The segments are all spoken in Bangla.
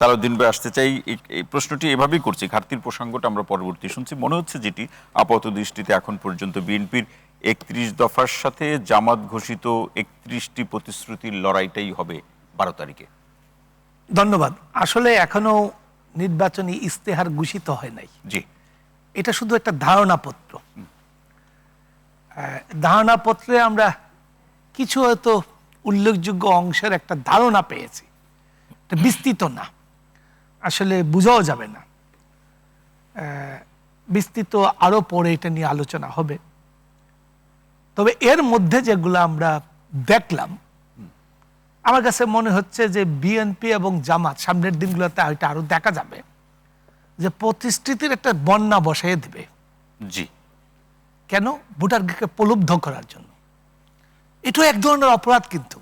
সালাউদ্দিন ভাই আসতে চাই, এই প্রশ্নটি এভাবেই করছি, ঘাটতির প্রসঙ্গটা আমরা পরবর্তী শুনছি। মনে হচ্ছে যেটি আপাত দৃষ্টিতে এখন পর্যন্ত বিএনপির ৩১ দফার সাথে জামাত ঘোষিত ৩১টি প্রতিশ্রুতির লড়াইটাই হবে ১২ তারিখে। ধন্যবাদ। আসলে এখনো নির্বাচনী ইস্তেহার ঘোষিত হয় নাই। জি, এটা শুধু একটা ধারণাপত্র। ধারণাপত্রে আমরা কিছু হয়তো উল্লেখযোগ্য অংশের একটা ধারণা পেয়েছি, এটা বিস্তৃত না, আসলে বোঝাও যাবে না। বিস্তৃত আরো পরে এটা নিয়ে আলোচনা হবে। তবে এর মধ্যে যেগুলো আমরা দেখলাম, আমার কাছে মনে হচ্ছে যে বিএনপি এবং জামাত সামনের দিনগুলোতে হয়তো আরো দেখা যাবে যে প্রতিশ্রুতির একটা বন্যা বসাই দিবে। জি, কেন? ভোটারকে প্রলুব্ধ করার জন্য। এটাও এক ধরনের অপরাধ। কিন্তু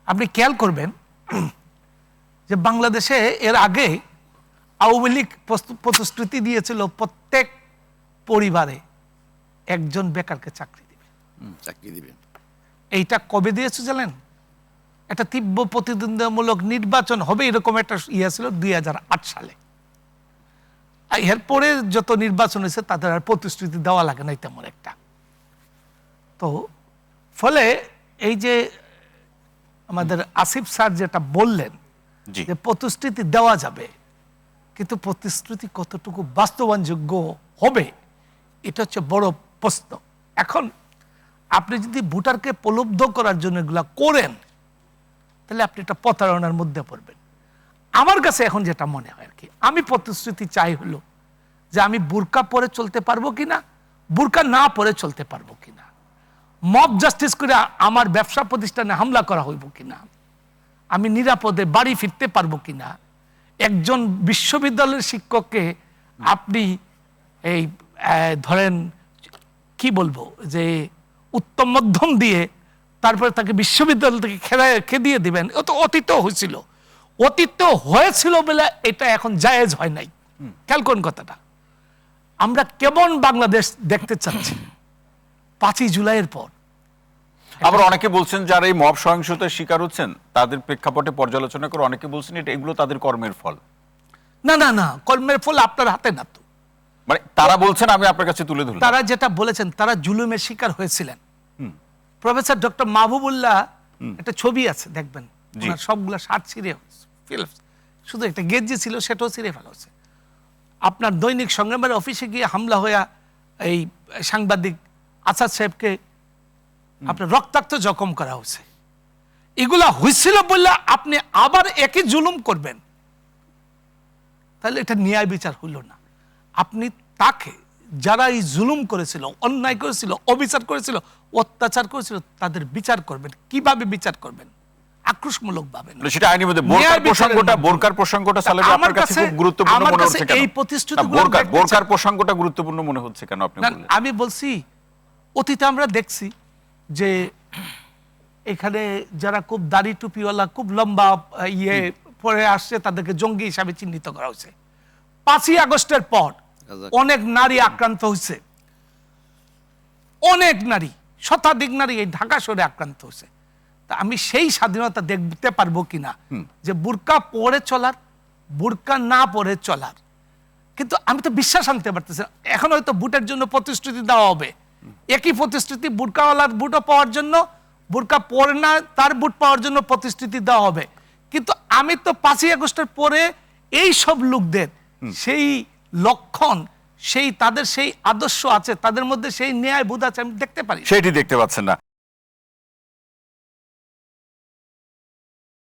আপনি খেয়াল করবেন যে বাংলাদেশে এর আগে আওয়ামী লীগ প্রতিশ্রুতি দিয়েছিল প্রত্যেক পরিবারে একজন বেকারকে চাকরি দিবে। এইটা কবে দিয়েছে জানেন? একটা তীব্র প্রতিদ্বন্দ্বিতামূলক নির্বাচন হবে এরকম একটা ইয়ে ছিল ২০০৮ সালে। এরপরে যত নির্বাচন হয়েছে তাদের আর প্রতিশ্রুতি দেওয়া লাগে নাই তেমন একটা। তো ফলে এই যে আমাদের আসিফ স্যার যেটা বললেন যে প্রতিশ্রুতি দেওয়া যাবে, কিন্তু প্রতিশ্রুতি কতটুকু বাস্তবায়নযোগ্য হবে এটা হচ্ছে বড় প্রশ্ন। এখন আপনি যদি ভোটারকে প্রলুব্ধ করার জন্য এগুলা করেন, তাহলে আপনি এটা প্রতারণার মধ্যে পড়বেন। আমার কাছে এখন যেটা মনে হয় আর কি, আমি প্রতিশ্রুতি চাই হলো যে আমি বুরকা পরে চলতে পারবো কিনা, বুরকা না পরে চলতে পারবো কিনা, মব জাস্টিস করে আমার ব্যবসা প্রতিষ্ঠানে হামলা করা হইব কিনা, আমি নিরাপদে বাড়ি ফিরতে পারবো কিনা, একজন বিশ্ববিদ্যালয়ের শিক্ষককে আপনি এই ধরেন কি বলবো যে উত্তম মধ্যম দিয়ে তারপরে তাকে বিশ্ববিদ্যালয় থেকে খেদিয়ে দিবেন, ও তো অতীত হয়েছিল। অতীত হয়েছিল বলে এটা এখন জায়েজ হয় নাই। খেয়াল করুন কথাটা। আমরা কেমন বাংলাদেশ দেখতে চাচ্ছি ৫ই জুলাইয়ের পর। আবার অনেকে বলছেন যারা এই মব সহিংসতার শিকার হচ্ছেন তাদের প্রেক্ষাপটে পর্যালোচনা করে অনেকে বলছেন এগুলো তাদের কর্মের ফল। না না না, কর্মের ফল আপনার হাতে না তো। মানে তারা বলছেন, আমি আপনার কাছে তুলে ধরলাম, তারা যেটা বলেছেন তারা জুলুমের শিকার হয়েছিলেন। প্রফেসর ডক্টর মাহবুবুল্লাহ একটা ছবি আছে, দেখবেন, সবগুলা শার্ট ছিঁড়ে শুধু একটা গেঞ্জি ছিল সেটাও ছিঁড়ে ফেলা হচ্ছে। আপনার দৈনিক সংগ্রামের অফিসে গিয়ে হামলা হয়ে এই সাংবাদিক আসাদ সাহেবকে আপনার রক্তাক্ত জখম করা হয়েছে। এগুলা হয়েছিল বললে আপনি আবার একই জুলুম করবেন, তাহলে এটা ন্যায় বিচার হইল না। আপনি তাকে, যারা এই জুলুম করেছিল, অন্যায় করেছিল, অবিচার করেছিল, অত্যাচার করেছিল, তাদের বিচার করবেন। কিভাবে বিচার করবেন? আক্রোশমূলক ভাবে। সেটা আইনের মধ্যে বোরকার প্রসঙ্গটা সালেহ আপনার কাছে খুব গুরুত্বপূর্ণ মনে হচ্ছে কেন? এই প্রতিশ্রুতিগুলো বোরকার প্রসঙ্গটা গুরুত্বপূর্ণ মনে হচ্ছে কেন আপনি বললেন? আমি বলছি অতীতে আমরা দেখছি যে এখানে যারা খুব দাড়ি টুপিওয়ালা, খুব লম্বা ইয়ে পরে আসছে, তাদেরকে জঙ্গি হিসাবে চিহ্নিত করা হয়েছে। ৫ই আগস্টের পর অনেক নারী আক্রান্ত হয়েছে, অনেক নারী, শতাধিক নারী এই ঢাকা শহরে আক্রান্ত হয়েছে। তা আমি সেই স্বাধীনতা দেখতে পারবো কিনা যে বুরকা পরে চলার, বুরকা না পরে চলার। কিন্তু আমি তো বিশ্বাস আনতে পারতেছি। এখন হয়তো বুটের জন্য প্রতিশ্রুতি দেওয়া হবে, একই প্রতিশ্রুতি বুরকাওয়ালার বুটও পাওয়ার জন্য, বুরকা পরে না তার বুট পাওয়ার জন্য প্রতিশ্রুতি দেওয়া হবে। কিন্তু আমি তো ৫ই আগস্টের পরে এই সব লোকদের সেই লক্ষণ, সেই তাদের সেই আদর্শ আছে, তাদের মধ্যে সেই ন্যায় বোধ আছে, আমি দেখতে পারি। সেটি দেখতে পাচ্ছেন না।